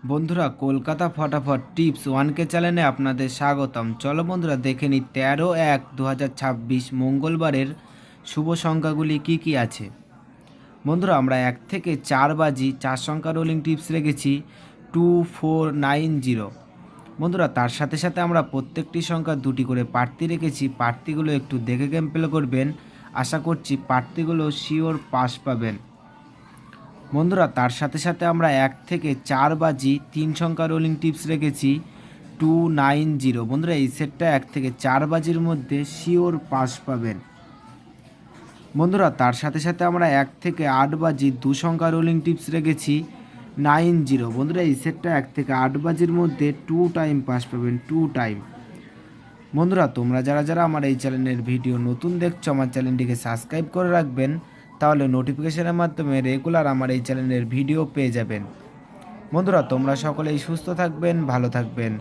বন্ধুরা, কলকাতা ফটাফট tips 1K চ্যানেলে আপনাদের স্বাগতম। চলো বন্ধুরা, দেখে নিই 13/1/2026 মঙ্গলবারের শুভ সংখ্যাগুলি কি কি আছে। বন্ধুরা, আমরা 1 থেকে 4 বাজি 4 সংখ্যা রোলিং টিপস রেখেছি 2490। বন্ধুরা, তার সাথে সাথে আমরা প্রত্যেকটি সংখ্যা দুটি করে প্রার্থী রেখেছি। প্রার্থীগুলো একটু দেখে গেম প্লে করবেন। আশা করছি প্রার্থীগুলো শিওর পাস পাবেন। বন্ধুরা, তার সাথে সাথে আমরা 1 থেকে 4 বাজি 3 সংখ্যা রোলিং টিপস রেখেছি 290। বন্ধুরা, এই সেটটা 1 থেকে 4 বাজির মধ্যে শিওর পাস পাবেন। বন্ধুরা, তার সাথে সাথে আমরা 1 থেকে 8 বাজি 2 সংখ্যা রোলিং টিপস রেখেছি 90। বন্ধুরা, এই সেটটা 1 থেকে 8 বাজির মধ্যে 2 টাইম পাস পাবেন, 2 টাইম। বন্ধুরা, তোমরা যারা যারা আমার এই চ্যানেলের ভিডিও নতুন দেখছো, আমার চ্যানেলটিকে সাবস্ক্রাইব করে রাখবেন, তাহলে নোটিফিকেশনের মাধ্যমে রেগুলার আমার এই চ্যানেলের ভিডিও পেয়ে যাবেন। বন্ধুরা, তোমরা সকলেই সুস্থ থাকবেন, ভালো থাকবেন।